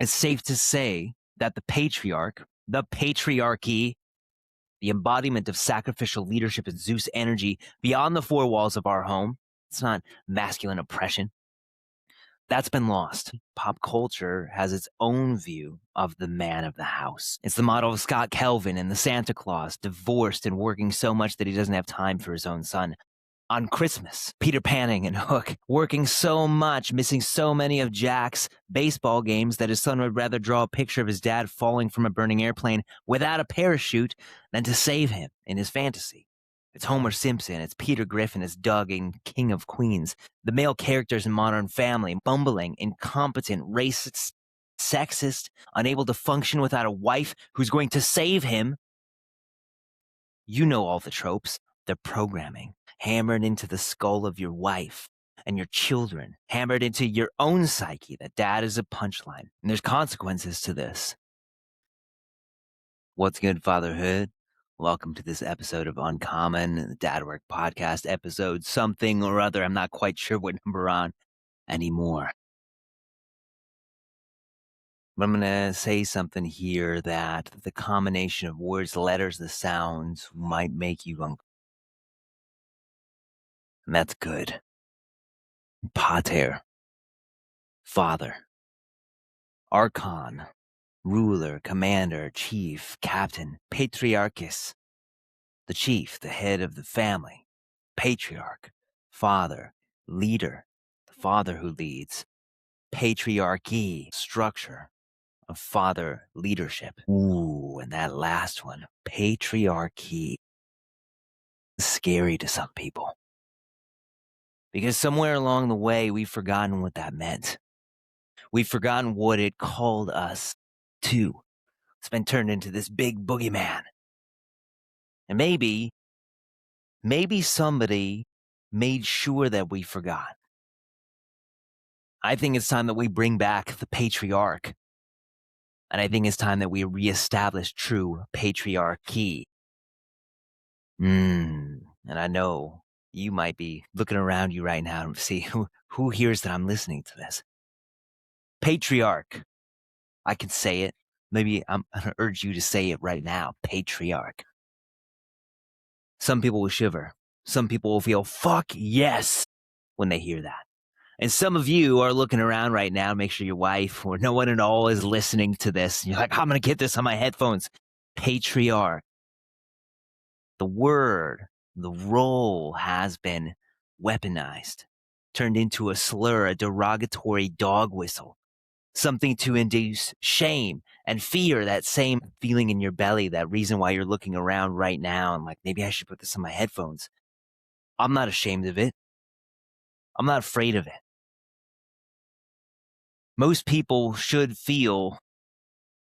it's safe to say that the patriarch, the patriarchy, the embodiment of sacrificial leadership and Zeus energy beyond the four walls of our home, it's not masculine oppression. That's been lost. Pop culture has its own view of the man of the house. It's the model of Scott Kelvin and the Santa Claus, divorced and working so much that he doesn't have time for his own son. On Christmas, Peter Panning and Hook, working so much, missing so many of Jack's baseball games that his son would rather draw a picture of his dad falling from a burning airplane without a parachute than to save him in his fantasy. It's Homer Simpson, it's Peter Griffin as Doug in King of Queens. The male characters in Modern Family, bumbling, incompetent, racist, sexist, unable to function without a wife who's going to save him. You know all the tropes. They're programming, hammered into the skull of your wife and your children, hammered into your own psyche that dad is a punchline. And there's consequences to this. What's good, fatherhood? Welcome to this episode of Uncommon, the Dad Work Podcast, episode something or other. I'm not quite sure what number we're on anymore. But I'm going to say something here that the combination of words, the letters, the sounds might make you uncomfortable. And that's good. Pater, father. Archon, ruler, commander, chief, captain. Patriarchus, the chief, the head of the family. Patriarch, father, leader, the father who leads. Patriarchy, structure of father leadership. Ooh, and that last one, patriarchy, scary to some people. Because somewhere along the way, we've forgotten what that meant. We've forgotten what it called us to. It's been turned into this big boogeyman. And maybe somebody made sure that we forgot. I think it's time that we bring back the patriarch. And I think it's time that we reestablish true patriarchy. And I know you might be looking around you right now to see who hears that I'm listening to this. Patriarch. I can say it. Maybe I'm going to urge you to say it right now. Patriarch. Some people will shiver. Some people will feel, fuck yes, when they hear that. And some of you are looking around right now, make sure your wife or no one at all is listening to this. You're like, I'm going to get this on my headphones. Patriarch. The word, the role has been weaponized, turned into a slur, a derogatory dog whistle. Something to induce shame and fear, that same feeling in your belly, that reason why you're looking around right now and like, maybe I should put this on my headphones. I'm not ashamed of it. I'm not afraid of it. Most people should feel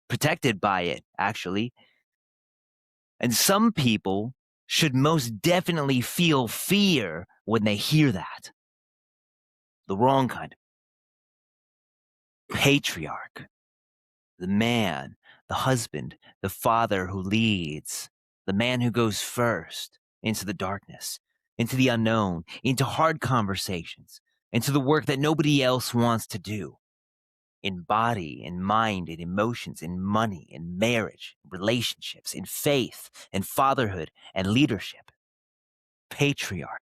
protected by it, actually. And some people should most definitely feel fear when they hear that. The wrong kind. Patriarch. The man, the husband, the father who leads, the man who goes first into the darkness, into the unknown, into hard conversations, into the work that nobody else wants to do. In body, in mind, in emotions, in money, in marriage, relationships, in faith, in fatherhood, and leadership. Patriarch.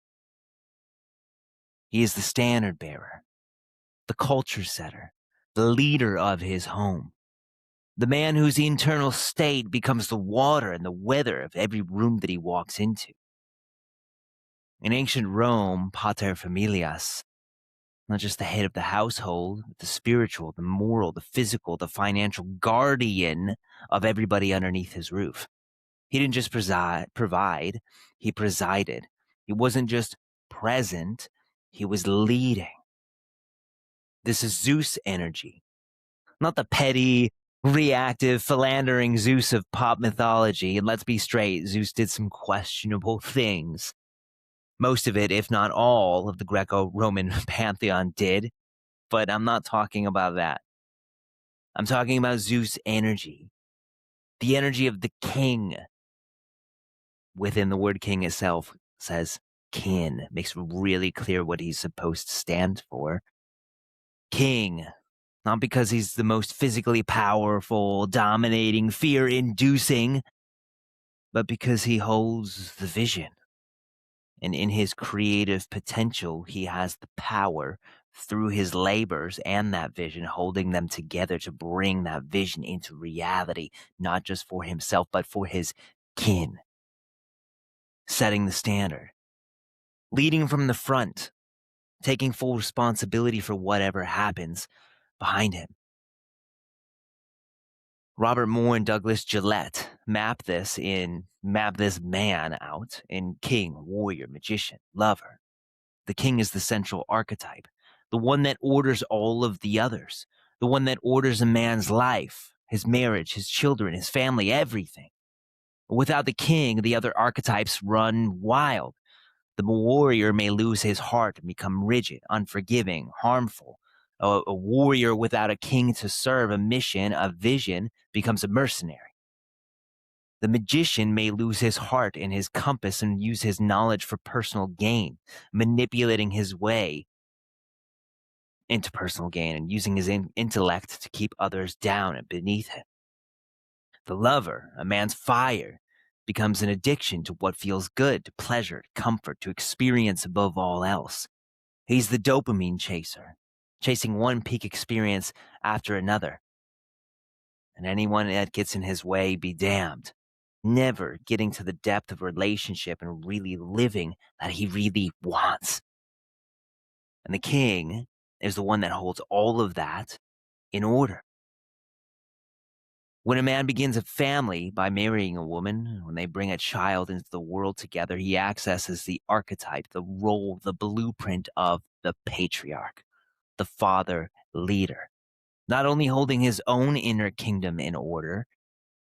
He is the standard bearer, the culture setter, the leader of his home. The man whose internal state becomes the water and the weather of every room that he walks into. In ancient Rome, paterfamilias, not just the head of the household, but the spiritual, the moral, the physical, the financial guardian of everybody underneath his roof. He didn't just provide, he presided. He wasn't just present, he was leading. This is Zeus energy, not the petty, reactive, philandering Zeus of pop mythology. And let's be straight, Zeus did some questionable things. Most of it, if not all, of the Greco-Roman pantheon did. But I'm not talking about that. I'm talking about Zeus energy. The energy of the king. Within the word king itself says kin. Makes really clear what he's supposed to stand for. King. Not because he's the most physically powerful, dominating, fear-inducing, but because he holds the vision. And in his creative potential, he has the power through his labors and that vision, holding them together to bring that vision into reality, not just for himself, but for his kin. Setting the standard, leading from the front, taking full responsibility for whatever happens behind him. Robert Moore and Douglas Gillette map this man out in king, warrior, magician, lover. The king is the central archetype, the one that orders all of the others, the one that orders a man's life, his marriage, his children, his family, everything. Without the king, the other archetypes run wild. The warrior may lose his heart and become rigid, unforgiving, harmful. A warrior without a king to serve a mission, a vision, becomes a mercenary. The magician may lose his heart and his compass and use his knowledge for personal gain, manipulating his way into personal gain and using his intellect to keep others down and beneath him. The lover, a man's fire, becomes an addiction to what feels good, to pleasure, to comfort, to experience above all else. He's the dopamine chaser, chasing one peak experience after another. And anyone that gets in his way be damned, never getting to the depth of relationship and really living that he really wants. And the king is the one that holds all of that in order. When a man begins a family by marrying a woman, when they bring a child into the world together, he accesses the archetype, the role, the blueprint of the patriarch, the father leader, not only holding his own inner kingdom in order,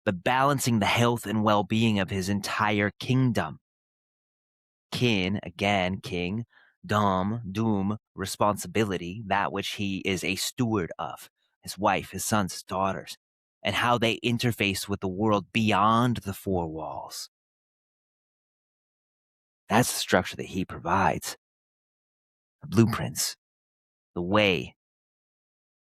but balancing the health and well-being of his entire kingdom. Kin, again, king, doom, responsibility, that which he is a steward of, his wife, his sons, his daughters, and how they interface with the world beyond the four walls. That's the structure that he provides. The blueprints, the way.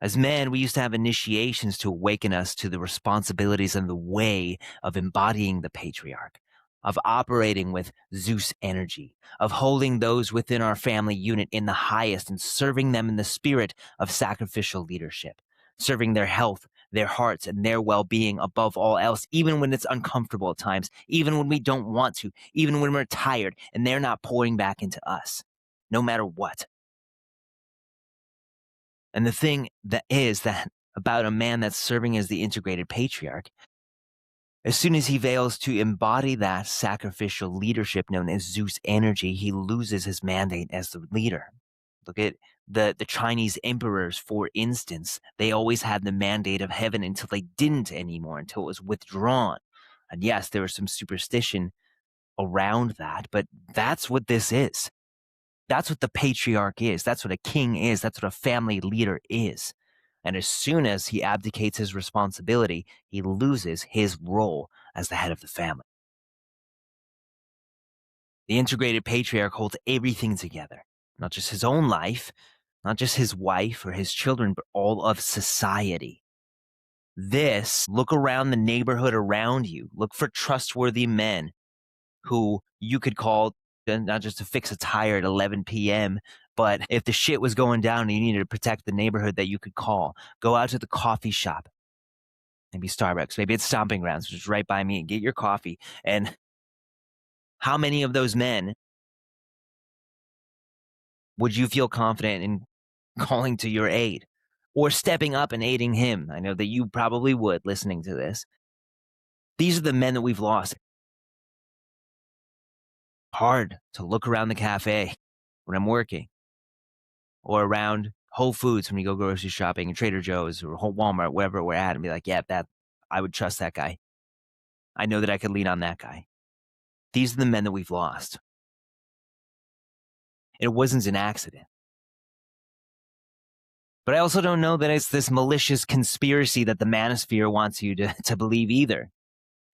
As men, we used to have initiations to awaken us to the responsibilities and the way of embodying the patriarch, of operating with Zeus energy, of holding those within our family unit in the highest and serving them in the spirit of sacrificial leadership, serving their health, their hearts, and their well-being above all else, even when it's uncomfortable at times, even when we don't want to, even when we're tired and they're not pouring back into us, no matter what. And the thing that about a man that's serving as the integrated patriarch, as soon as he fails to embody that sacrificial leadership known as Zeus energy, he loses his mandate as the leader. Look at the Chinese emperors, for instance. They always had the mandate of heaven until they didn't anymore, until it was withdrawn. And yes, there was some superstition around that, but that's what this is. That's what the patriarch is. That's what a king is. That's what a family leader is. And as soon as he abdicates his responsibility, he loses his role as the head of the family. The integrated patriarch holds everything together, not just his own life, not just his wife or his children, but all of society. Look around the neighborhood around you. Look for trustworthy men who you could call not just to fix a tire at 11 p.m., but if the shit was going down and you needed to protect the neighborhood, that you could call. Go out to the coffee shop, maybe Starbucks, maybe it's Stomping Grounds, which is right by me, and get your coffee. And how many of those men would you feel confident in calling to your aid or stepping up and aiding him? I know that you probably would, listening to this. These are the men that we've lost. Hard to look around the cafe when I'm working, or around Whole Foods when we go grocery shopping, and Trader Joe's or Walmart, wherever we're at, and be like, yeah, I would trust that guy. I know that I could lean on that guy. These are the men that we've lost. It wasn't an accident. But I also don't know that it's this malicious conspiracy that the manosphere wants you to believe either.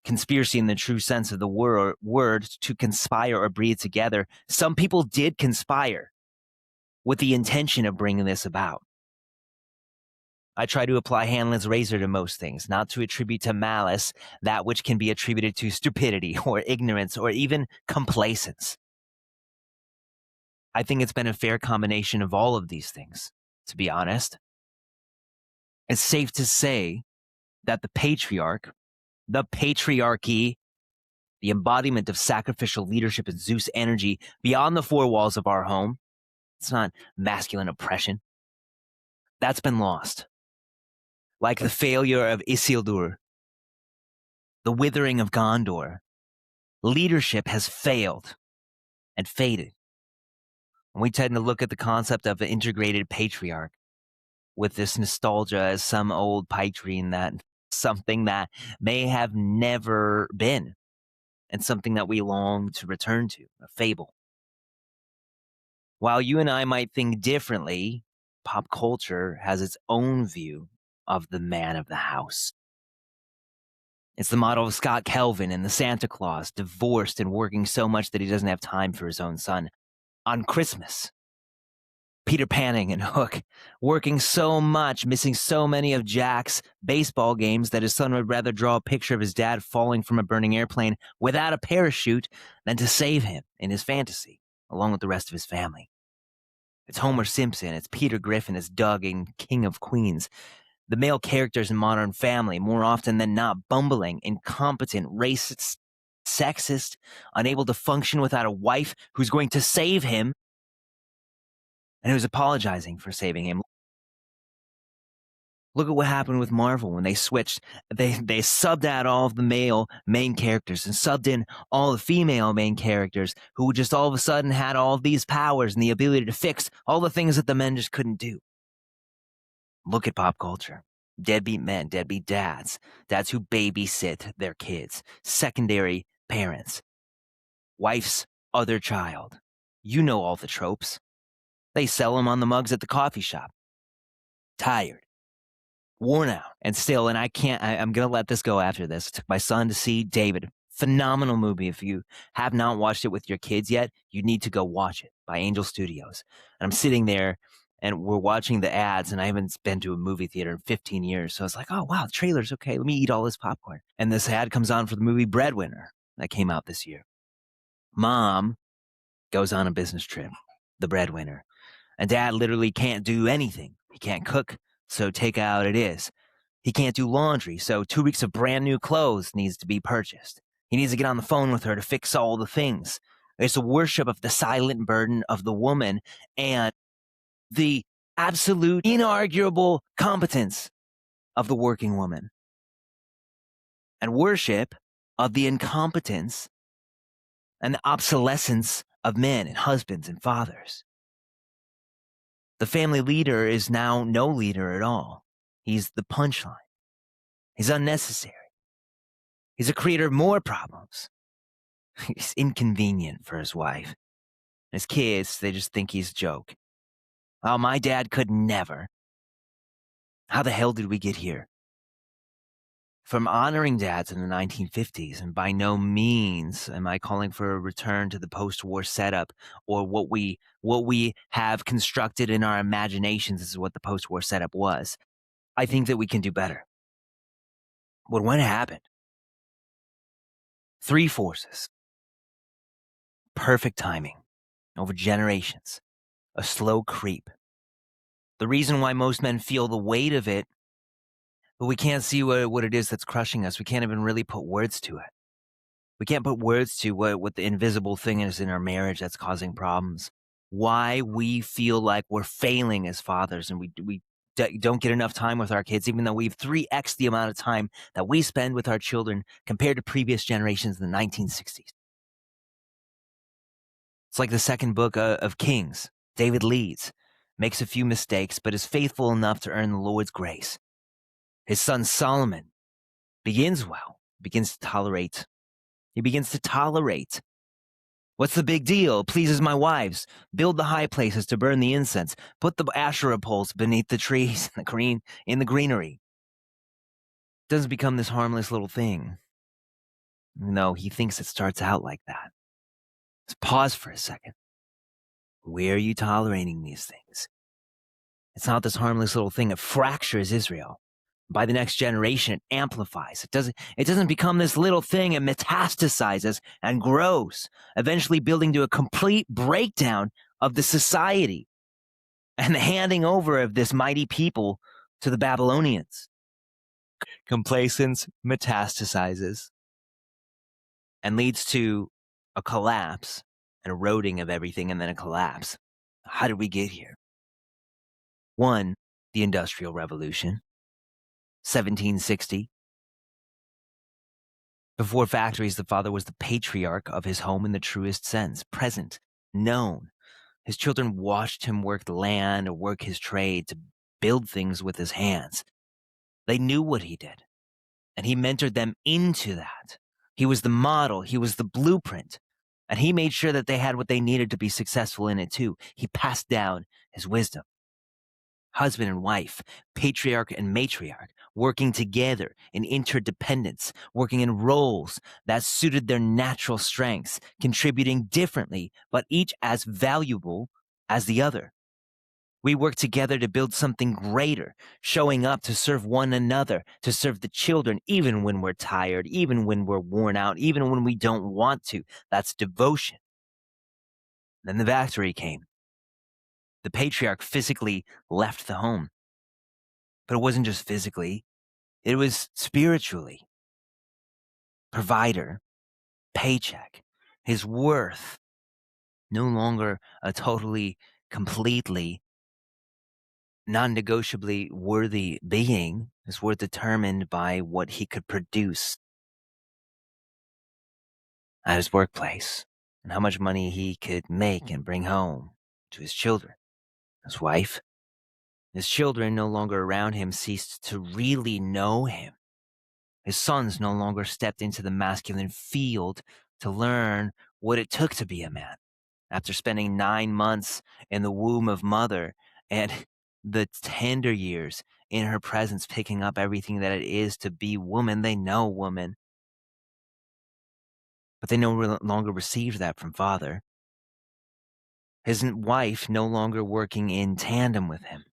Conspiracy in the true sense of the word, to conspire or breathe together. Some people did conspire with the intention of bringing this about. I try to apply Hanlon's razor to most things, not to attribute to malice that which can be attributed to stupidity or ignorance or even complacence. I think it's been a fair combination of all of these things, to be honest. It's safe to say that the patriarch, the patriarchy, the embodiment of sacrificial leadership and Zeus energy beyond the four walls of our home, it's not masculine oppression. That's been lost. Like the failure of Isildur, the withering of Gondor, leadership has failed and faded. And we tend to look at the concept of an integrated patriarch with this nostalgia as some old pipe dream, that something that may have never been and something that we long to return to, a fable. While you and I might think differently, pop culture has its own view of the man of the house. It's the model of Scott Kelvin and the Santa Claus, divorced and working so much that he doesn't have time for his own son. On Christmas, Peter Panning and Hook, working so much, missing so many of Jack's baseball games that his son would rather draw a picture of his dad falling from a burning airplane without a parachute than to save him in his fantasy, along with the rest of his family. It's Homer Simpson, it's Peter Griffin, it's Doug in King of Queens. The male characters in Modern Family, more often than not, bumbling, incompetent, racist, sexist, unable to function without a wife who's going to save him and who's apologizing for saving him. Look at what happened with Marvel when they switched. They subbed out all of the male main characters and subbed in all the female main characters who just all of a sudden had all of these powers and the ability to fix all the things that the men just couldn't do. Look at pop culture. Deadbeat men, deadbeat dads, dads who babysit their kids, secondary parents, wife's other child. You know all the tropes. They sell them on the mugs at the coffee shop. Tired. Worn out. And still, and I'm going to let this go after this. I took my son to see David. Phenomenal movie. If you have not watched it with your kids yet, you need to go watch it, by Angel Studios. And I'm sitting there and we're watching the ads, and I haven't been to a movie theater in 15 years. So I was like, oh, wow, the trailer's okay. Let me eat all this popcorn. And this ad comes on for the movie Breadwinner that came out this year. Mom goes on a business trip, the breadwinner. And dad literally can't do anything. He can't cook, so takeout it is. He can't do laundry, so 2 weeks of brand new clothes needs to be purchased. He needs to get on the phone with her to fix all the things. It's a worship of the silent burden of the woman and the absolute, inarguable competence of the working woman. And worship of the incompetence and the obsolescence of men and husbands and fathers. The family leader is now no leader at all. He's the punchline. He's unnecessary. He's a creator of more problems. He's inconvenient for his wife. His kids, they just think he's a joke. Oh, my dad could never. How the hell did we get here? From honoring dads in the 1950s, and by no means am I calling for a return to the post-war setup or what we have constructed in our imaginations is what the post-war setup was. I think that we can do better. But when it happened, three forces, perfect timing, over generations, a slow creep. The reason why most men feel the weight of it, but we can't see what it is that's crushing us. We can't even really put words to it. We can't put words to what the invisible thing is in our marriage that's causing problems. Why we feel like we're failing as fathers and we don't get enough time with our kids, even though we've 3x the amount of time that we spend with our children compared to previous generations in the 1960s. It's like the second book of Kings. David leads, makes a few mistakes, but is faithful enough to earn the Lord's grace. His son Solomon begins well, begins to tolerate. He begins to tolerate. What's the big deal? Pleases my wives. Build the high places to burn the incense. Put the Asherah poles beneath the trees in the greenery. It doesn't become this harmless little thing. No, he thinks it starts out like that. Let's pause for a second. Where are you tolerating these things? It's not this harmless little thing. It fractures Israel. By the next generation, it amplifies. It doesn't become this little thing. It metastasizes and grows, eventually building to a complete breakdown of the society and the handing over of this mighty people to the Babylonians. Complacence metastasizes and leads to a collapse, an eroding of everything, and then a collapse. How did we get here? 1, the Industrial Revolution, 1760. Before factories, the father was the patriarch of his home in the truest sense, present, known. His children watched him work the land or work his trade to build things with his hands. They knew what he did, and he mentored them into that. He was the model, he was the blueprint, and he made sure that they had what they needed to be successful in it too. He passed down his wisdom. Husband and wife, patriarch and matriarch, working together in interdependence, working in roles that suited their natural strengths, contributing differently, but each as valuable as the other. We work together to build something greater, showing up to serve one another, to serve the children, even when we're tired, even when we're worn out, even when we don't want to. That's devotion. Then the factory came. The patriarch physically left the home. But it wasn't just physically, it was spiritually. Provider, paycheck, his worth, no longer a totally, completely, non-negotiably worthy being. His worth determined by what he could produce at his workplace and how much money he could make and bring home to his children, his wife. His children no longer around him ceased to really know him. His sons no longer stepped into the masculine field to learn what it took to be a man. After spending 9 months in the womb of mother and the tender years in her presence, picking up everything that it is to be woman, they know woman. But they no longer received that from father. His wife no longer working in tandem with him.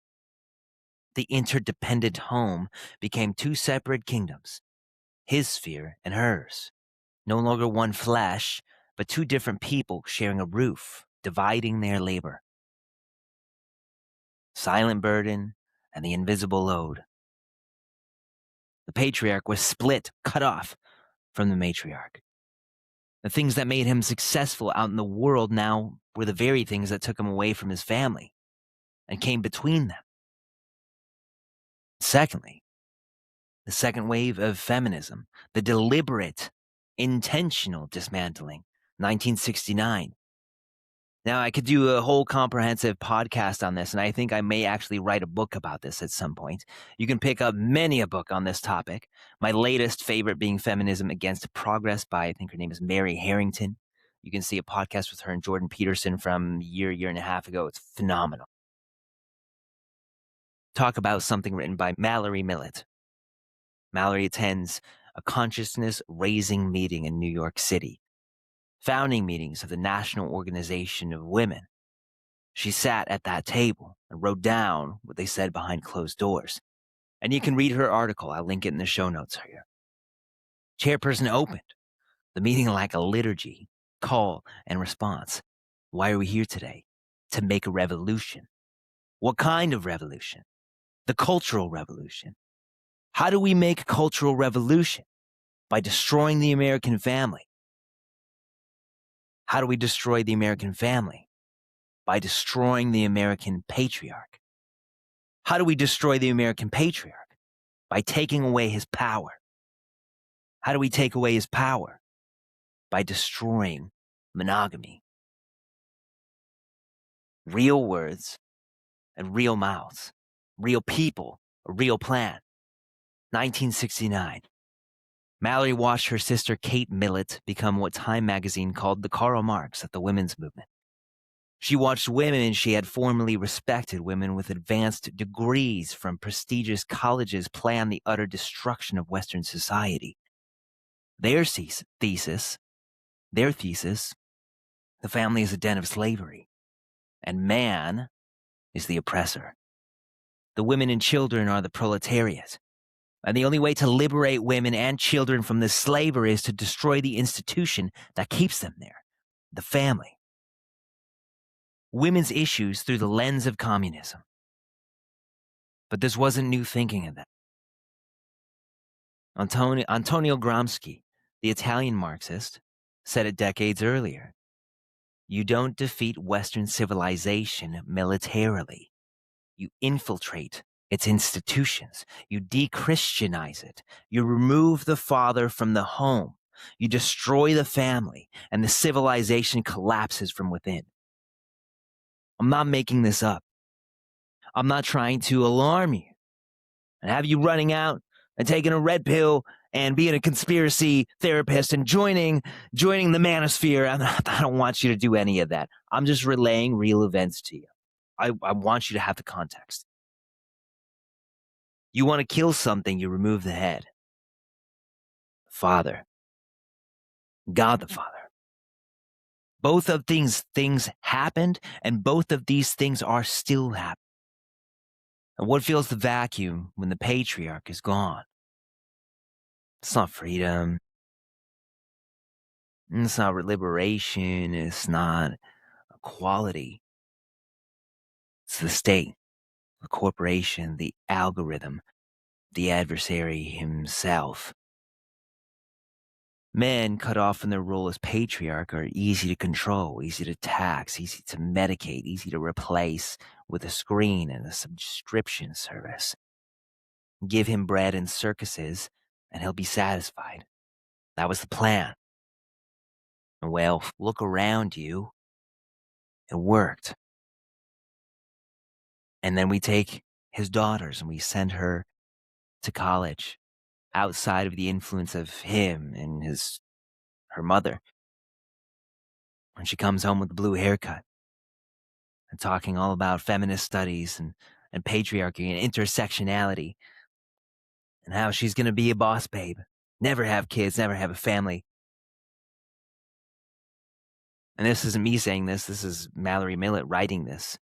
The interdependent home became 2 separate kingdoms, his sphere and hers. No longer one flesh, but 2 different people sharing a roof, dividing their labor. Silent burden and the invisible load. The patriarch was split, cut off from the matriarch. The things that made him successful out in the world now were the very things that took him away from his family and came between them. Secondly, the second wave of feminism, the deliberate, intentional dismantling, 1969. Now, I could do a whole comprehensive podcast on this, and I think I may actually write a book about this at some point. You can pick up many a book on this topic. My latest favorite being Feminism Against Progress by, I think her name is Mary Harrington. You can see a podcast with her and Jordan Peterson from a year and a half ago. It's phenomenal. Talk about something written by Mallory Millett. Mallory attends a consciousness-raising meeting in New York City. Founding meetings of the National Organization of Women. She sat at that table and wrote down what they said behind closed doors. And you can read her article. I'll link it in the show notes here. Chairperson opened the meeting like a liturgy, call and response. Why are we here today? To make a revolution. What kind of revolution? The cultural revolution. How do we make cultural revolution? By destroying the American family. How do we destroy the American family? By destroying the American patriarch. How do we destroy the American patriarch? By taking away his power. How do we take away his power? By destroying monogamy. Real words and real mouths. Real people, a real plan. 1969. Mallory watched her sister Kate Millett become what Time magazine called the Karl Marx of the women's movement. She watched women she had formerly respected, women with advanced degrees from prestigious colleges, plan the utter destruction of Western society. Their thesis, the family is a den of slavery, and man is the oppressor. The women and children are the proletariat. And the only way to liberate women and children from this slavery is to destroy the institution that keeps them there, the family. Women's issues through the lens of communism. But this wasn't new thinking of that. Antonio Gramsci, the Italian Marxist, said it decades earlier. You don't defeat Western civilization militarily. You infiltrate its institutions. You de-Christianize it. You remove the father from the home. You destroy the family, and the civilization collapses from within. I'm not making this up. I'm not trying to alarm you and have you running out and taking a red pill and being a conspiracy therapist and joining the manosphere. I don't want you to do any of that. I'm just relaying real events to you. I want you to have the context. You want to kill something, you remove the head. Father. God the Father. Both of these things happened, and both of these things are still happening. And what fills the vacuum when the patriarch is gone? It's not freedom. It's not liberation. It's not equality. It's the state, the corporation, the algorithm, the adversary himself. Men cut off from their role as patriarch are easy to control, easy to tax, easy to medicate, easy to replace with a screen and a subscription service. Give him bread and circuses, and he'll be satisfied. That was the plan. Well, look around you. It worked. And then we take his daughters and we send her to college outside of the influence of him and her mother. When she comes home with the blue haircut and talking all about feminist studies and patriarchy and intersectionality and how she's going to be a boss babe, never have kids, never have a family. And this isn't me saying this. This is Mallory Millett writing this.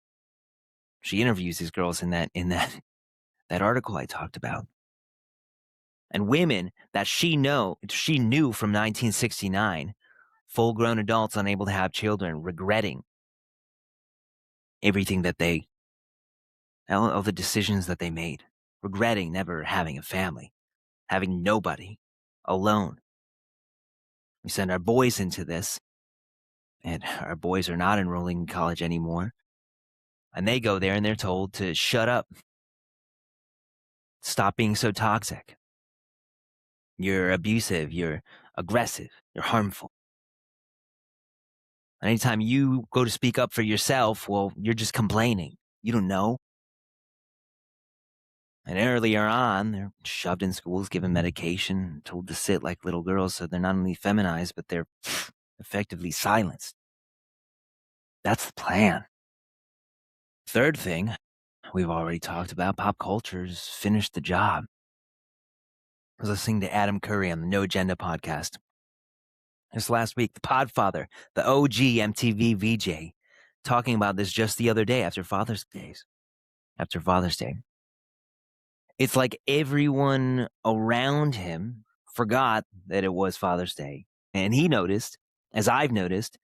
She interviews these girls in that article I talked about. And women that she knew from 1969, full-grown adults unable to have children, regretting everything that all the decisions that they made, regretting never having a family, having nobody, alone. We send our boys into this, and our boys are not enrolling in college anymore. And they go there and they're told to shut up. Stop being so toxic. You're abusive, you're aggressive, you're harmful. Anytime you go to speak up for yourself, well, you're just complaining. You don't know. And earlier on, they're shoved in schools, given medication, told to sit like little girls, so they're not only feminized, but they're effectively silenced. That's the plan. Third thing, we've already talked about, pop culture's finished the job. I was listening to Adam Curry on the No Agenda podcast. This last week, the Podfather, the OG MTV VJ, talking about this just the other day after Father's Day. It's like everyone around him forgot that it was Father's Day. And he noticed, as I've noticed,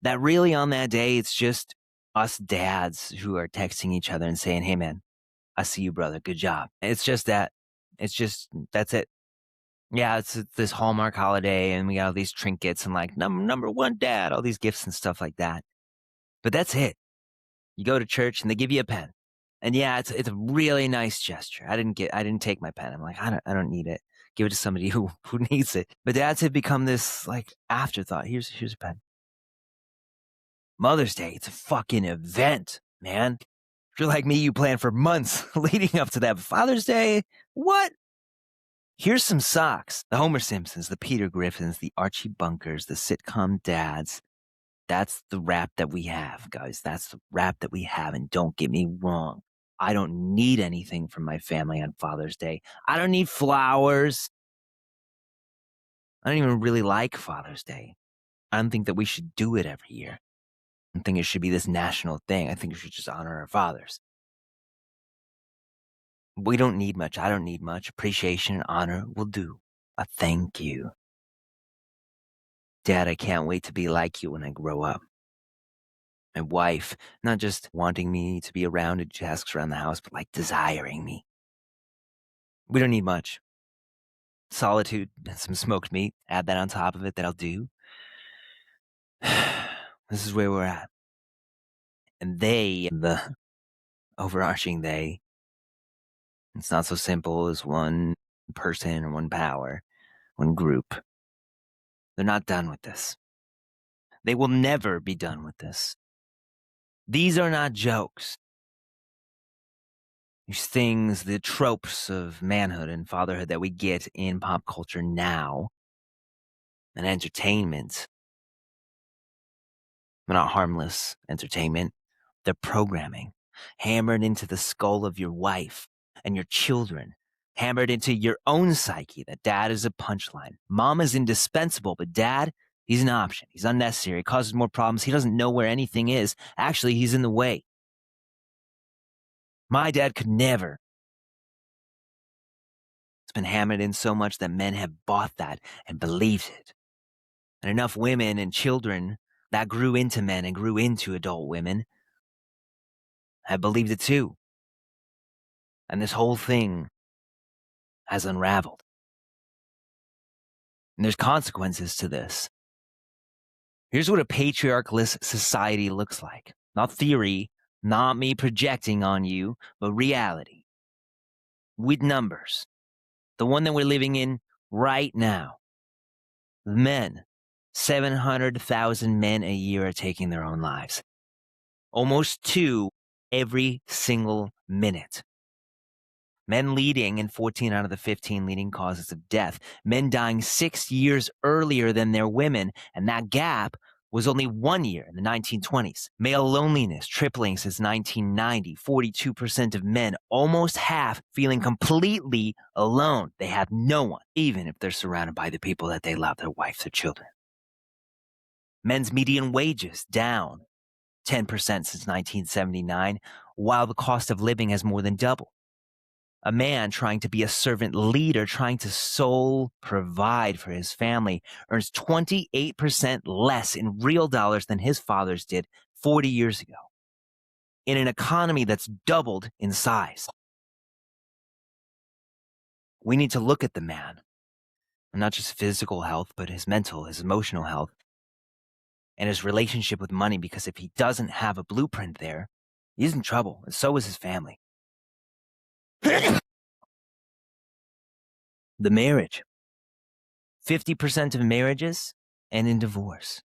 that really on that day, it's just us dads who are texting each other and saying, hey, man, I see you, brother. Good job. It's just that. That's it. Yeah, it's this Hallmark holiday, and we got all these trinkets and like number one dad, all these gifts and stuff like that. But that's it. You go to church and they give you a pen. And yeah, it's a really nice gesture. I didn't take my pen. I'm like, I don't need it. Give it to somebody who needs it. But dads have become this like afterthought. Here's a pen. Mother's Day, it's a fucking event, man. If you're like me, you plan for months leading up to that. Father's Day, what? Here's some socks. The Homer Simpsons, the Peter Griffins, the Archie Bunkers, the sitcom dads. That's the rap that we have, guys. That's the rap that we have. And don't get me wrong. I don't need anything from my family on Father's Day. I don't need flowers. I don't even really like Father's Day. I don't think that we should do it every year. I think it should be this national thing. I think we should just honor our fathers. We don't need much. I don't need much. Appreciation and honor will do. A thank you. Dad, I can't wait to be like you when I grow up. My wife, not just wanting me to be around at tasks around the house, but like desiring me. We don't need much. Solitude and some smoked meat. Add that on top of it, that'll do. This is where we're at. And they, the overarching they, it's not so simple as one person or one power, one group. They're not done with this. They will never be done with this. These are not jokes. These things, the tropes of manhood and fatherhood that we get in pop culture now and entertainment, they're not harmless entertainment. They're programming, hammered into the skull of your wife and your children, hammered into your own psyche that dad is a punchline. Mom is indispensable, but dad, he's an option. He's unnecessary. It causes more problems. He doesn't know where anything is. Actually, he's in the way. My dad could never. It's been hammered in so much that men have bought that and believed it. And enough women and children that grew into men and grew into adult women have believed it too. And this whole thing has unraveled. And there's consequences to this. Here's what a patriarchless society looks like. Not theory, not me projecting on you, but reality. With numbers. The one that we're living in right now. Men. 700,000 men a year are taking their own lives. Almost 2 every single minute. Men leading in 14 out of the 15 leading causes of death. Men dying 6 years earlier than their women, and that gap was only 1 year in the 1920s. Male loneliness tripling since 1990. 42% of men, almost half, feeling completely alone. They have no one, even if they're surrounded by the people that they love, their wives, their children. Men's median wages down 10% since 1979, while the cost of living has more than doubled. A man trying to be a servant leader, trying to sole provide for his family, earns 28% less in real dollars than his fathers did 40 years ago. In an economy that's doubled in size. We need to look at the man, and not just physical health, but his mental, his emotional health, and his relationship with money, because if he doesn't have a blueprint there, he's in trouble, and so is his family. The marriage. 50% of marriages end in divorce.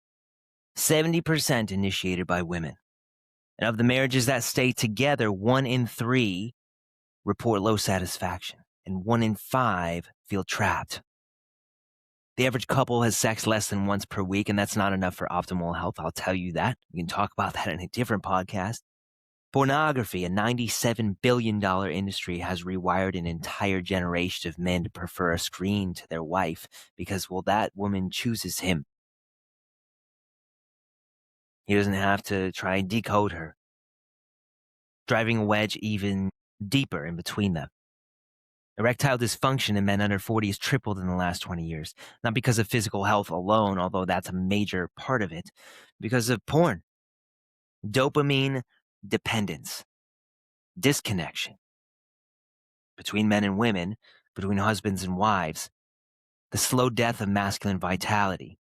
70% initiated by women. And of the marriages that stay together, 1 in 3 report low satisfaction, and 1 in 5 feel trapped. The average couple has sex less than once per week, and that's not enough for optimal health. I'll tell you that. We can talk about that in a different podcast. Pornography, a $97 billion industry, has rewired an entire generation of men to prefer a screen to their wife because, well, that woman chooses him. He doesn't have to try and decode her, driving a wedge even deeper in between them. Erectile dysfunction in men under 40 has tripled in the last 20 years, not because of physical health alone, although that's a major part of it, because of porn. Dopamine dependence, disconnection between men and women, between husbands and wives, the slow death of masculine vitality,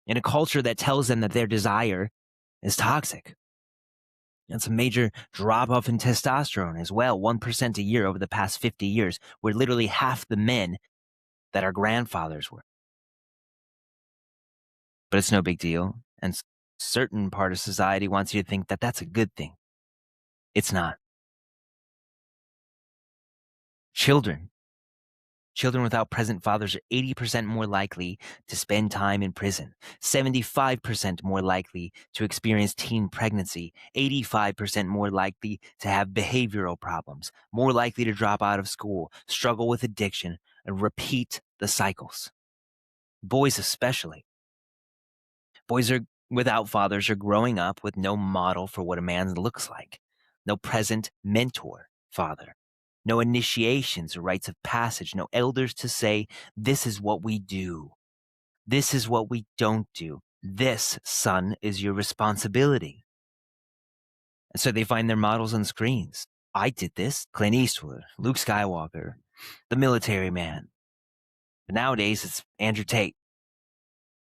in a culture that tells them that their desire is toxic. It's a major drop-off in testosterone as well, 1% a year over the past 50 years, where literally half the men that our grandfathers were. But it's no big deal, and certain part of society wants you to think that that's a good thing. It's not. Children without present fathers are 80% more likely to spend time in prison, 75% more likely to experience teen pregnancy, 85% more likely to have behavioral problems, more likely to drop out of school, struggle with addiction, and repeat the cycles. Boys especially. Boys without fathers are growing up with no model for what a man looks like, no present mentor father. no initiations or rites of passage, no elders to say, this is what we do. This is what we don't do. This, son, is your responsibility. And so they find their models on screens. I did this. Clint Eastwood, Luke Skywalker, the military man. But nowadays, it's Andrew Tate.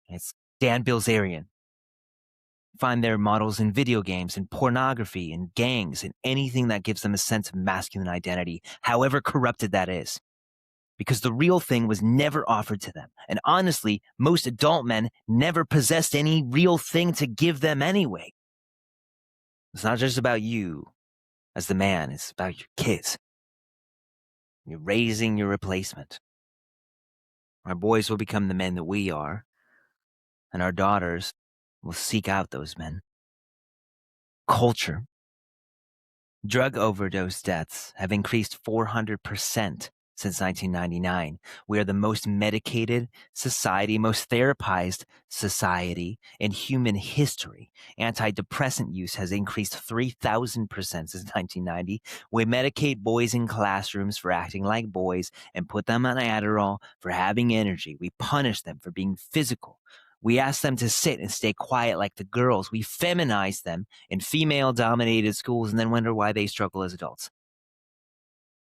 It's Dan Bilzerian. Find their models in video games and pornography and gangs and anything that gives them a sense of masculine identity, however corrupted that is. Because the real thing was never offered to them. And honestly, most adult men never possessed any real thing to give them anyway. It's not just about you as the man, it's about your kids. You're raising your replacement. Our boys will become the men that we are, and our daughters will seek out those men. Culture. Drug overdose deaths have increased 400% since 1999. We are the most medicated society, most therapized society in human history. Antidepressant use has increased 3,000% since 1990. We medicate boys in classrooms for acting like boys and put them on Adderall for having energy. We punish them for being physical. We ask them to sit and stay quiet like the girls. We feminize them in female-dominated schools and then wonder why they struggle as adults.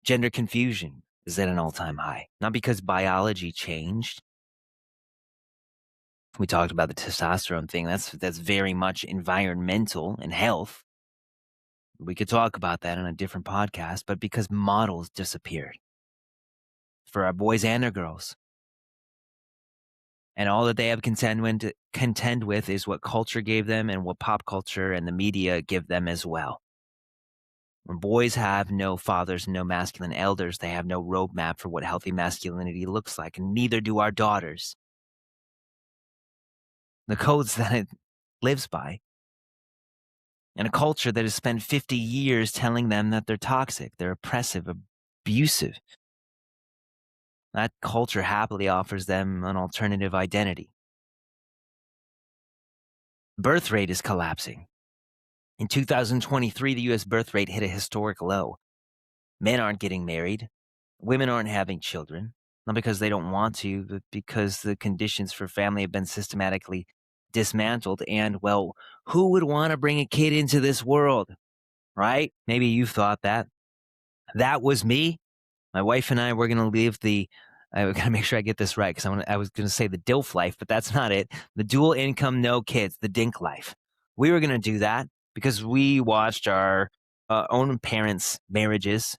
Gender confusion is at an all-time high. Not because biology changed. We talked about the testosterone thing. That's very much environmental and health. We could talk about that on a different podcast, but because models disappeared. For our boys and our girls. And all that they have contend with is what culture gave them and what pop culture and the media give them as well. When boys have no fathers, no masculine elders, they have no roadmap for what healthy masculinity looks like, and neither do our daughters. The codes that it lives by. And a culture that has spent 50 years telling them that they're toxic, they're oppressive, abusive. That culture happily offers them an alternative identity. Birth rate is collapsing. In 2023, the U.S. birth rate hit a historic low. Men aren't getting married. Women aren't having children. Not because they don't want to, but because the conditions for family have been systematically dismantled. And, well, who would want to bring a kid into this world? Right? Maybe you've thought that. That was me. My wife and I were going to leave I got to make sure I get this right because I was going to say the DILF life, but that's not it. The dual income, no kids, the DINK life. We were going to do that because we watched our own parents' marriages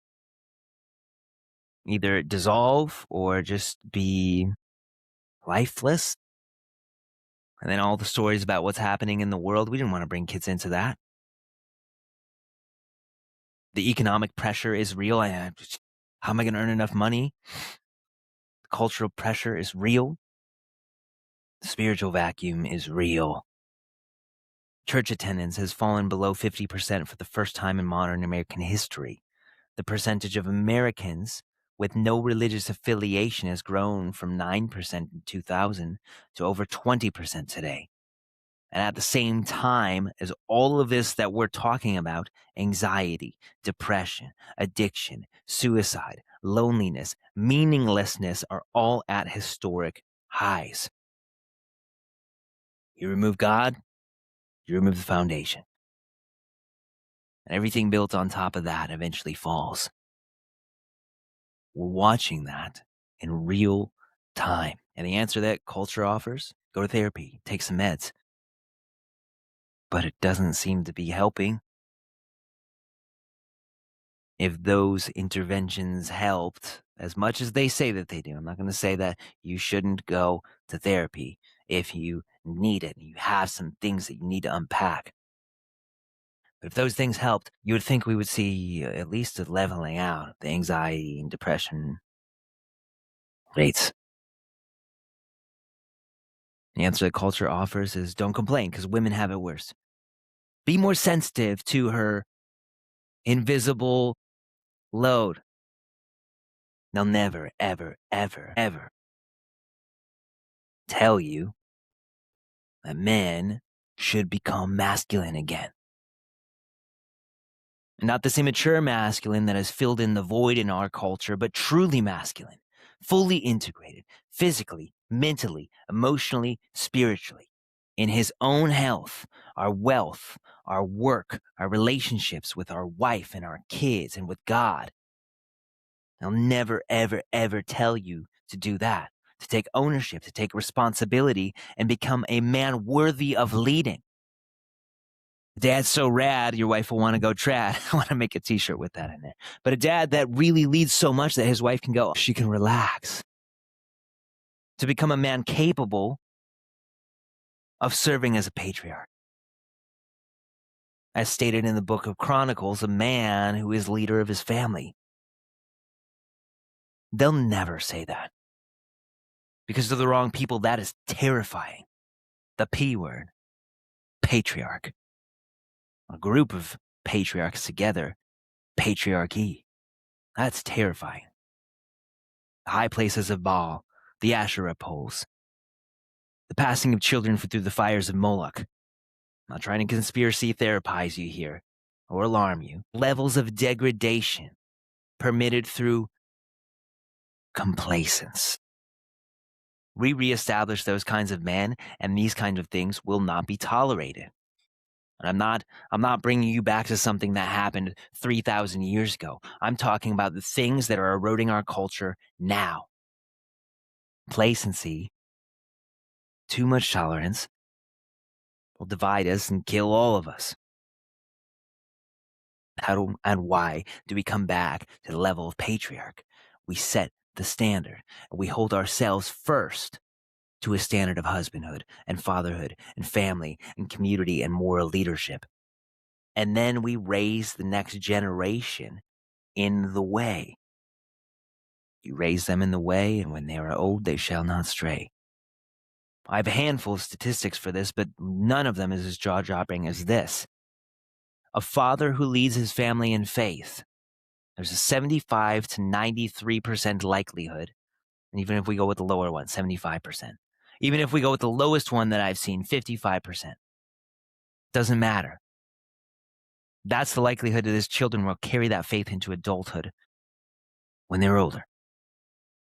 either dissolve or just be lifeless. And then all the stories about what's happening in the world, we didn't want to bring kids into that. The economic pressure is real. How am I going to earn enough money? The cultural pressure is real. The spiritual vacuum is real. Church attendance has fallen below 50% for the first time in modern American history. The percentage of Americans with no religious affiliation has grown from 9% in 2000 to over 20% today. And at the same time as all of this that we're talking about, anxiety, depression, addiction, suicide, loneliness, meaninglessness are all at historic highs. You remove God, you remove the foundation. And everything built on top of that eventually falls. We're watching that in real time. And the answer that culture offers, go to therapy, take some meds. But it doesn't seem to be helping. If those interventions helped as much as they say that they do, I'm not going to say that you shouldn't go to therapy if you need it. You have some things that you need to unpack. But if those things helped, you would think we would see at least a leveling out of the anxiety and depression rates. The answer that culture offers is don't complain because women have it worse. Be more sensitive to her invisible load. They'll never, ever, ever, ever tell you that men should become masculine again. Not this immature masculine that has filled in the void in our culture, but truly masculine, fully integrated, physically, mentally, emotionally, spiritually, in his own health, our wealth, our work, our relationships with our wife and our kids and with God. I'll never, ever, ever tell you to do that, to take ownership, to take responsibility, and become a man worthy of leading. Dad's so rad, your wife will want to go trad. I want to make a t-shirt with that in there. But a dad that really leads so much that his wife can go, she can relax. To become a man capable of serving as a patriarch. As stated in the book of Chronicles, a man who is leader of his family. They'll never say that. Because to the wrong people, that is terrifying. The P word. Patriarch. A group of patriarchs together. Patriarchy. That's terrifying. The high places of Baal. The Asherah poles. The passing of children through the fires of Moloch. I'm not trying to conspiracy therapize you here or alarm you. Levels of degradation permitted through complacence. We reestablish those kinds of men, and these kinds of things will not be tolerated. And I'm not bringing you back to something that happened 3,000 years ago. I'm talking about the things that are eroding our culture now. Complacency, too much tolerance, will divide us and kill all of us. How and why do we come back to the level of patriarch? We set the standard, and we hold ourselves first to a standard of husbandhood and fatherhood and family and community and moral leadership. And then we raise the next generation in the way. You raise them in the way, and when they are old, they shall not stray. I have a handful of statistics for this, but none of them is as jaw-dropping as this. A father who leads his family in faith, there's a 75 to 93% likelihood, and even if we go with the lower one, 75%. Even if we go with the lowest one that I've seen, 55%. Doesn't matter. That's the likelihood that his children will carry that faith into adulthood when they're older.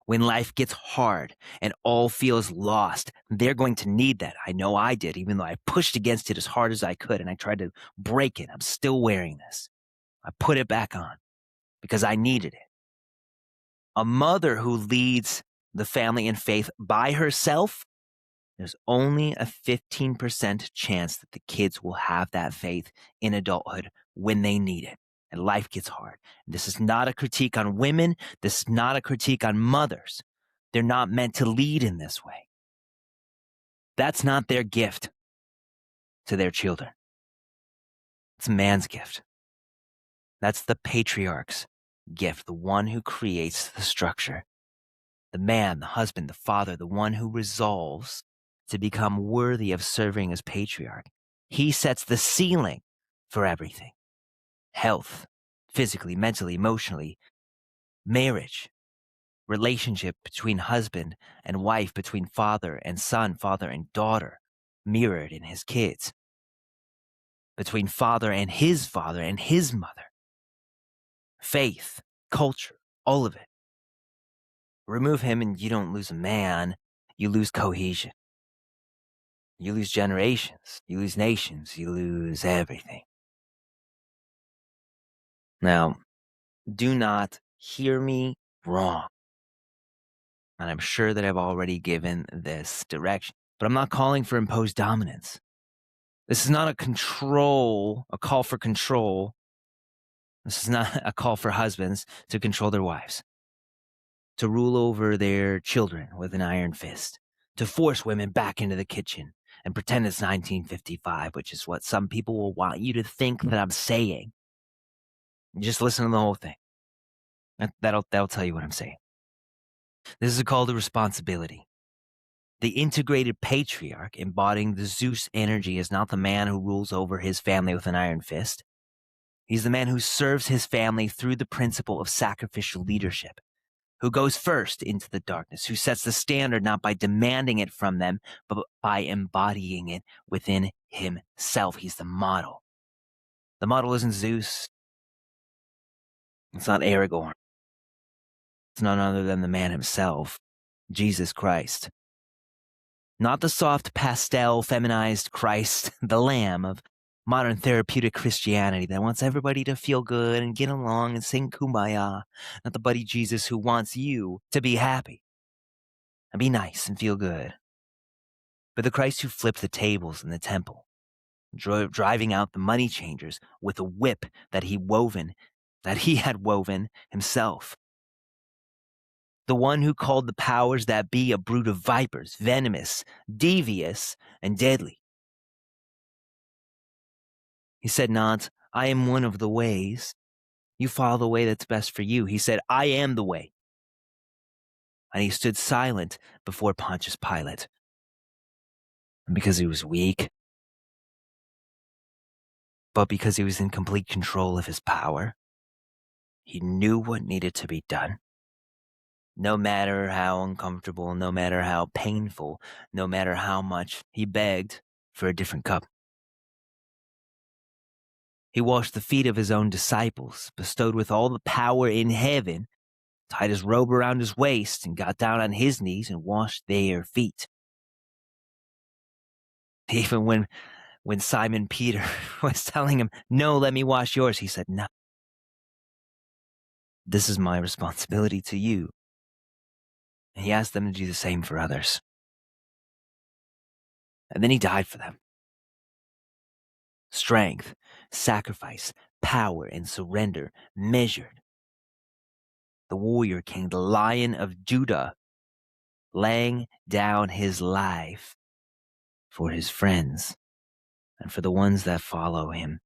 When life gets hard and all feels lost, they're going to need that. I know I did, even though I pushed against it as hard as I could and I tried to break it. I'm still wearing this. I put it back on because I needed it. A mother who leads the family in faith by herself, there's only a 15% chance that the kids will have that faith in adulthood when they need it and life gets hard. This is not a critique on women. This is not a critique on mothers. They're not meant to lead in this way. That's not their gift to their children. It's a man's gift. That's the patriarch's gift, the one who creates the structure. The man, the husband, the father, the one who resolves to become worthy of serving as patriarch. He sets the ceiling for everything. Health, physically, mentally, emotionally, marriage, relationship between husband and wife, between father and son, father and daughter, mirrored in his kids, between father and his mother, faith, culture, all of it. Remove him and you don't lose a man, you lose cohesion. You lose generations, you lose nations, you lose everything. Now, do not hear me wrong. And I'm sure that I've already given this direction, but I'm not calling for imposed dominance. This is not a call for control. This is not a call for husbands to control their wives, to rule over their children with an iron fist, to force women back into the kitchen and pretend it's 1955, which is what some people will want you to think that I'm saying. Just listen to the whole thing. That'll tell you what I'm saying. This is a call to responsibility. The integrated patriarch embodying the Zeus energy is not the man who rules over his family with an iron fist. He's the man who serves his family through the principle of sacrificial leadership, who goes first into the darkness, who sets the standard not by demanding it from them, but by embodying it within himself. He's the model. The model isn't Zeus. It's not Aragorn. It's none other than the man himself, Jesus Christ. Not the soft pastel feminized Christ, the lamb of modern therapeutic Christianity that wants everybody to feel good and get along and sing kumbaya. Not the buddy Jesus who wants you to be happy and be nice and feel good. But the Christ who flipped the tables in the temple, driving out the money changers with a whip that he had woven himself. The one who called the powers that be a brood of vipers, venomous, devious, and deadly. He said not, I am one of the ways. You follow the way that's best for you. He said, I am the way. And he stood silent before Pontius Pilate. And because he was weak, but because he was in complete control of his power, he knew what needed to be done. No matter how uncomfortable, no matter how painful, no matter how much he begged for a different cup. He washed the feet of his own disciples, bestowed with all the power in heaven, tied his robe around his waist, and got down on his knees and washed their feet. Even when Simon Peter was telling him, no, let me wash yours, he said, no. This is my responsibility to you. And he asked them to do the same for others. And then he died for them. Strength, sacrifice, power, and surrender measured. The warrior king, the Lion of Judah, laying down his life for his friends and for the ones that follow him.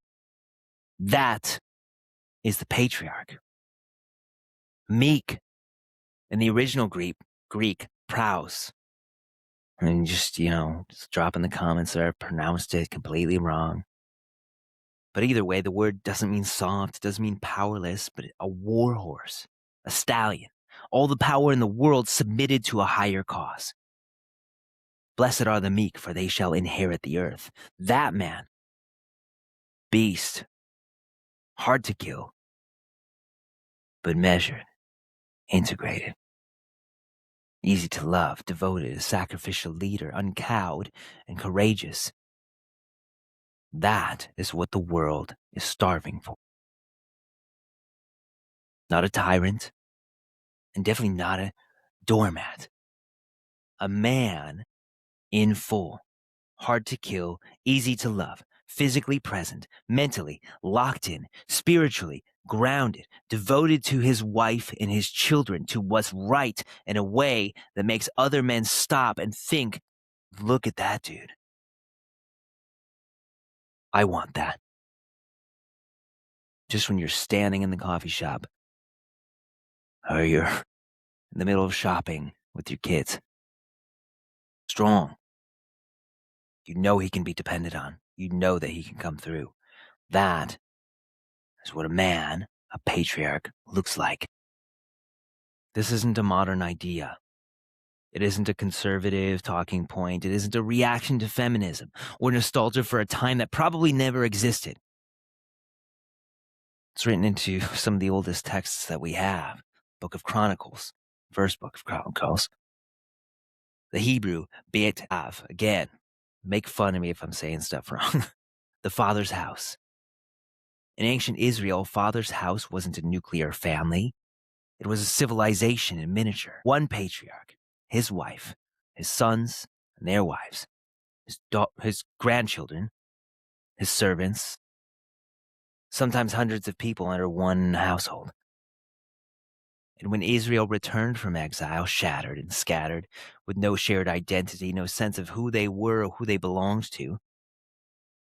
That is the patriarch. Meek, in the original Greek, praus. And just drop in the comments that I pronounced it completely wrong. But either way, the word doesn't mean soft, it doesn't mean powerless, but a war horse, a stallion, all the power in the world submitted to a higher cause. Blessed are the meek, for they shall inherit the earth. That man, beast, hard to kill, but measured, integrated, easy to love, devoted, a sacrificial leader, uncowed and courageous. That is what the world is starving for. Not a tyrant, and definitely not a doormat. A man in full, hard to kill, easy to love, physically present, mentally locked in, spiritually grounded, devoted to his wife and his children, to what's right in a way that makes other men stop and think, look at that dude. I want that. Just when you're standing in the coffee shop, or you're in the middle of shopping with your kids. Strong. You know he can be depended on. You know that he can come through. That is what a man, a patriarch, looks like. This isn't a modern idea. It isn't a conservative talking point. It isn't a reaction to feminism or nostalgia for a time that probably never existed. It's written into some of the oldest texts that we have. Book of Chronicles, first book of Chronicles. The Hebrew, be'etav, again, make fun of me if I'm saying stuff wrong. The father's house. In ancient Israel, father's house wasn't a nuclear family. It was a civilization in miniature. One patriarch, his wife, his sons and their wives, his grandchildren, his servants, sometimes hundreds of people under one household. And when Israel returned from exile, shattered and scattered, with no shared identity, no sense of who they were or who they belonged to,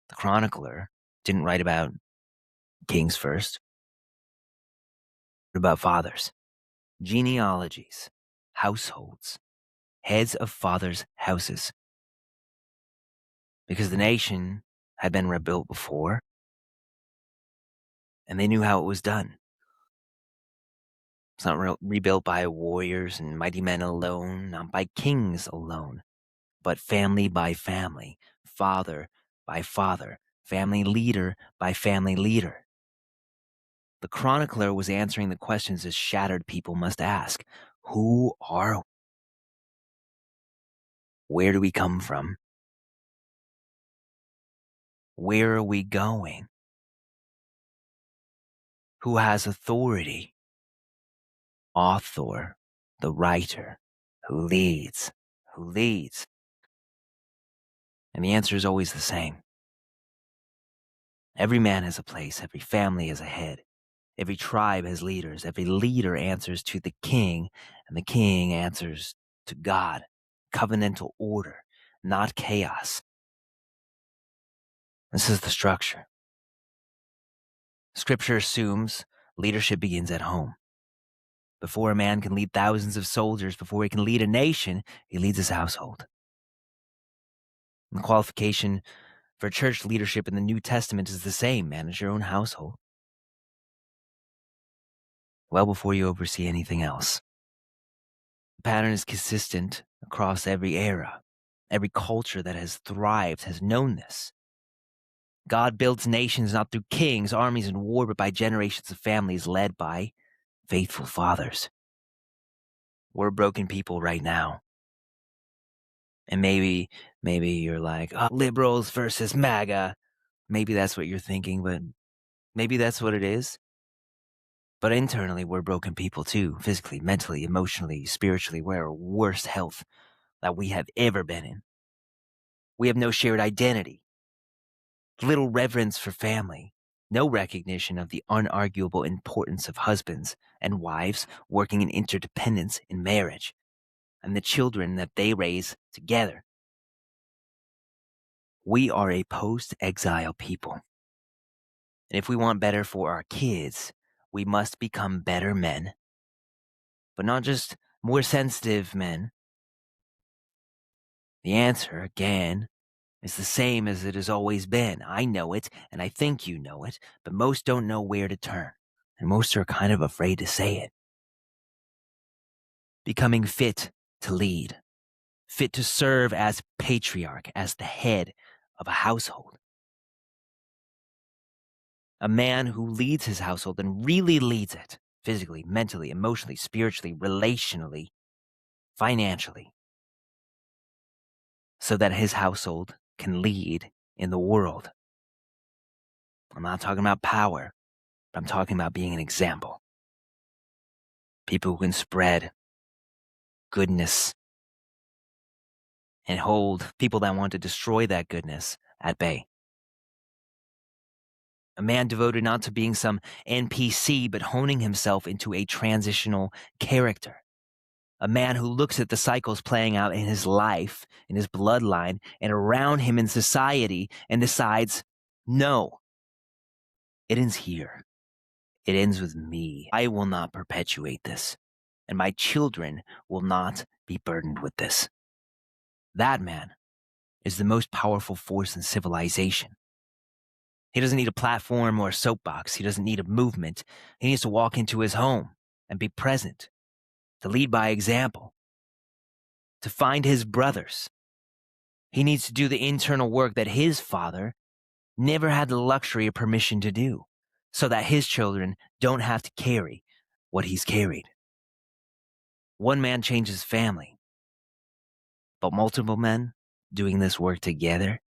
the chronicler didn't write about kings first, but about fathers, genealogies, households, heads of fathers' houses. Because the nation had been rebuilt before, and they knew how it was done. It's not rebuilt by warriors and mighty men alone, not by kings alone, but family by family, father by father, family leader by family leader. The chronicler was answering the questions as shattered people must ask. Who are we? Where do we come from? Where are we going? Who has authority? Author, the writer, who leads, who leads. And the answer is always the same. Every man has a place, every family has a head, every tribe has leaders, every leader answers to the king, and the king answers to God. Covenantal order, not chaos. This is the structure. Scripture assumes leadership begins at home. Before a man can lead thousands of soldiers, before he can lead a nation, he leads his household. And the qualification for church leadership in the New Testament is the same: manage your own household well before you oversee anything else. The pattern is consistent across every era. Every culture that has thrived has known this. God builds nations not through kings, armies, and war, but by generations of families led by faithful fathers. We're broken people right now. And maybe you're like, oh, liberals versus MAGA. Maybe that's what you're thinking, but maybe that's what it is. But internally, we're broken people too, physically, mentally, emotionally, spiritually. We're worst health that we have ever been in. We have no shared identity, little reverence for family, no recognition of the unarguable importance of husbands and wives working in interdependence in marriage, and the children that they raise together. We are a post-exile people. And if we want better for our kids, we must become better men, but not just more sensitive men. The answer, again, is the same as it has always been. I know it, and I think you know it, but most don't know where to turn, and most are kind of afraid to say it. Becoming fit to lead, fit to serve as patriarch, as the head of a household. A man who leads his household and really leads it, physically, mentally, emotionally, spiritually, relationally, financially, so that his household can lead in the world. I'm not talking about power, but I'm talking about being an example. People who can spread goodness and hold people that want to destroy that goodness at bay. A man devoted not to being some NPC, but honing himself into a transitional character. A man who looks at the cycles playing out in his life, in his bloodline, and around him in society and decides, no, it ends here. It ends with me. I will not perpetuate this, and my children will not be burdened with this. That man is the most powerful force in civilization. He doesn't need a platform or a soapbox. He doesn't need a movement. He needs to walk into his home and be present, to lead by example, to find his brothers. He needs to do the internal work that his father never had the luxury or permission to do, so that his children don't have to carry what he's carried. One man changes family, but multiple men doing this work together,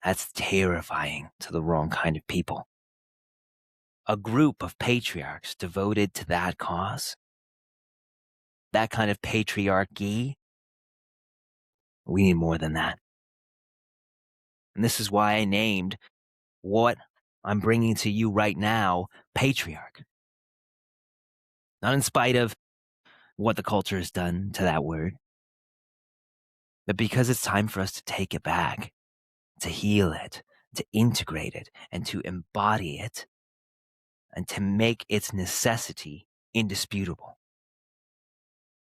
that's terrifying to the wrong kind of people. A group of patriarchs devoted to that cause, that kind of patriarchy, we need more than that. And this is why I named what I'm bringing to you right now, Patriarch. Not in spite of what the culture has done to that word, but because it's time for us to take it back, to heal it, to integrate it, and to embody it, and to make its necessity indisputable.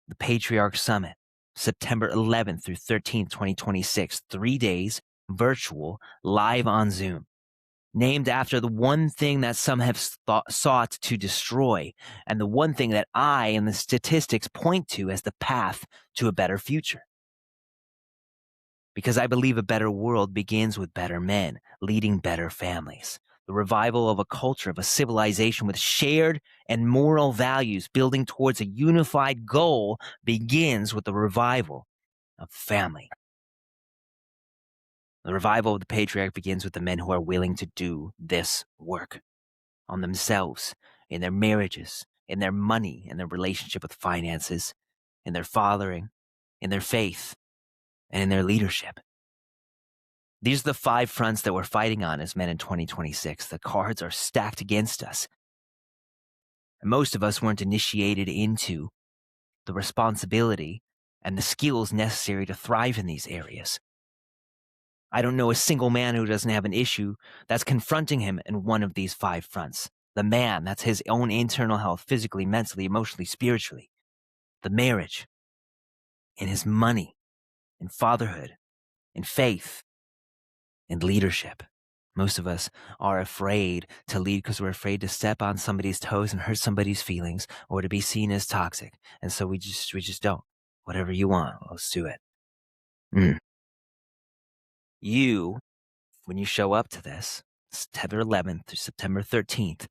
The Patriarch Summit, September 11th through 13th, 2026, 3 days, virtual, live on Zoom. Named after the one thing that some have sought to destroy, and the one thing that I and the statistics point to as the path to a better future. Because I believe a better world begins with better men, leading better families. The revival of a culture, of a civilization with shared and moral values building towards a unified goal begins with the revival of family. The revival of the patriarch begins with the men who are willing to do this work on themselves, in their marriages, in their money, in their relationship with finances, in their fathering, in their faith, and in their leadership. These are the 5 fronts that we're fighting on as men in 2026. The cards are stacked against us. And most of us weren't initiated into the responsibility and the skills necessary to thrive in these areas. I don't know a single man who doesn't have an issue that's confronting him in one of these 5 fronts. The man, that's his own internal health, physically, mentally, emotionally, spiritually. The marriage, in his money, in fatherhood, in faith, in leadership. Most of us are afraid to lead because we're afraid to step on somebody's toes and hurt somebody's feelings or to be seen as toxic. And so we just don't. Whatever you want, let's do it. You, when you show up to this, September 11th through September 13th,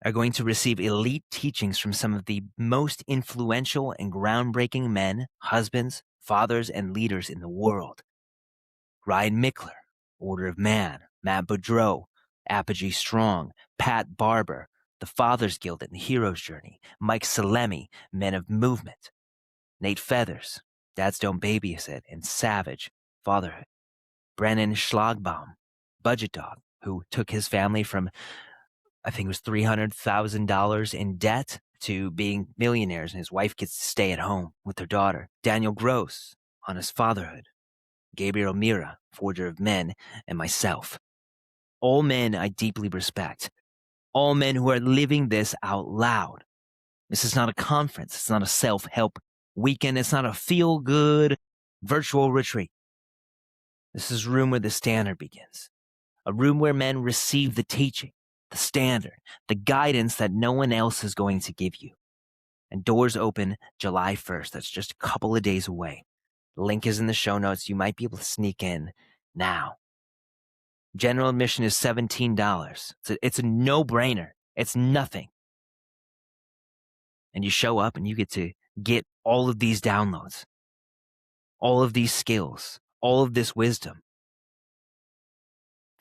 are going to receive elite teachings from some of the most influential and groundbreaking men, husbands, fathers, and leaders in the world. Ryan Mickler, Order of Man, Matt Boudreau, Apogee Strong, Pat Barber, The Father's Guild and the Hero's Journey, Mike Salemi, Men of Movement, Nate Feathers, Dads Don't Babysit, and Savage, Fatherhood, Brennan Schlagbaum, Budget Dog, who took his family from, I think it was $300,000 in debt to being millionaires, and his wife gets to stay at home with their daughter. Daniel Gross, on his fatherhood. Gabriel Mira, Forger of Men, and myself. All men I deeply respect. All men who are living this out loud. This is not a conference. It's not a self-help weekend. It's not a feel-good virtual retreat. This is a room where the standard begins. A room where men receive the teaching, the standard, the guidance that no one else is going to give you. And doors open July 1st. That's just a couple of days away. The link is in the show notes. You might be able to sneak in now. General admission is $17. It's a no-brainer. It's nothing. And you show up and you get to get all of these downloads, all of these skills, all of this wisdom.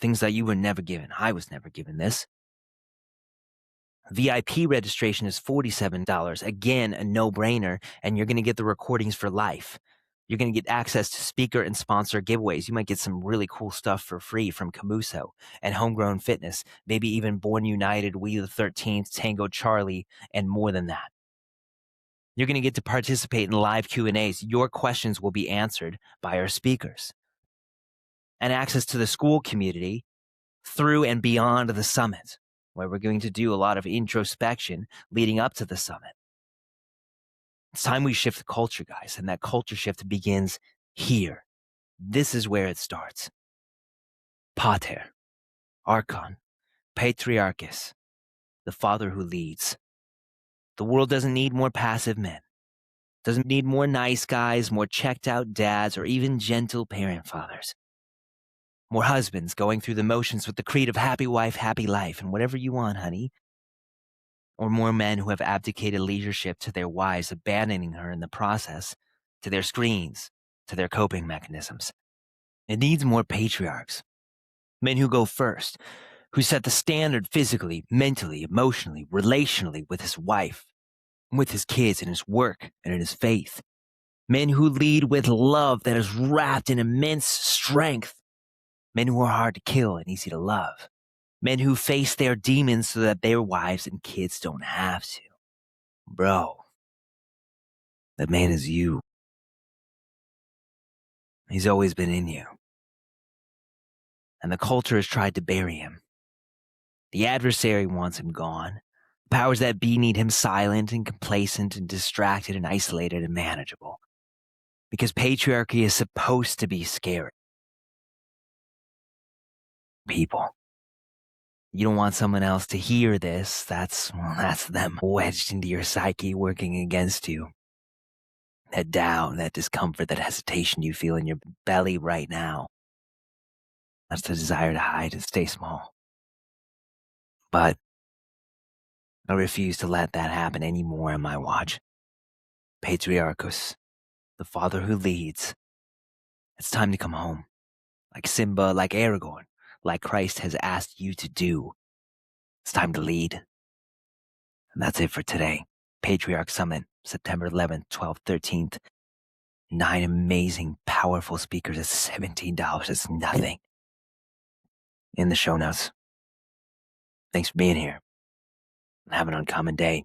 Things that you were never given. I was never given this. VIP registration is $47. Again, a no-brainer, and you're going to get the recordings for life. You're going to get access to speaker and sponsor giveaways. You might get some really cool stuff for free from Camuso and Homegrown Fitness, maybe even Born United, We the 13th, Tango Charlie, and more than that. You're going to get to participate in live Q&As. Your questions will be answered by our speakers. And access to the school community through and beyond the summit, where we're going to do a lot of introspection leading up to the summit. It's time we shift the culture, guys, and that culture shift begins here. This is where it starts. Pater, Archon, Patriarchus, the father who leads. The world doesn't need more passive men. Doesn't need more nice guys, more checked out dads, or even gentle parent fathers. More husbands going through the motions with the creed of happy wife, happy life, and whatever you want, honey. Or more men who have abdicated leadership to their wives, abandoning her in the process, to their screens, to their coping mechanisms. It needs more patriarchs. Men who go first, who set the standard physically, mentally, emotionally, relationally with his wife, with his kids, in his work, and in his faith. Men who lead with love that is wrapped in immense strength. Men who are hard to kill and easy to love. Men who face their demons so that their wives and kids don't have to. Bro, that man is you. He's always been in you. And the culture has tried to bury him. The adversary wants him gone. The powers that be need him silent and complacent and distracted and isolated and manageable. Because patriarchy is supposed to be scary. People. You don't want someone else to hear this. That's them wedged into your psyche, working against you. That doubt, that discomfort, that hesitation you feel in your belly right now. That's the desire to hide and stay small. But I refuse to let that happen anymore on my watch. Patriarchus, the father who leads. It's time to come home. Like Simba, like Aragorn, like Christ has asked you to do. It's time to lead. And that's it for today. Patriarch Summit, September 11th, 12th, 13th. 9 amazing, powerful speakers at $17. It's nothing. In the show notes. Thanks for being here. Have an uncommon day.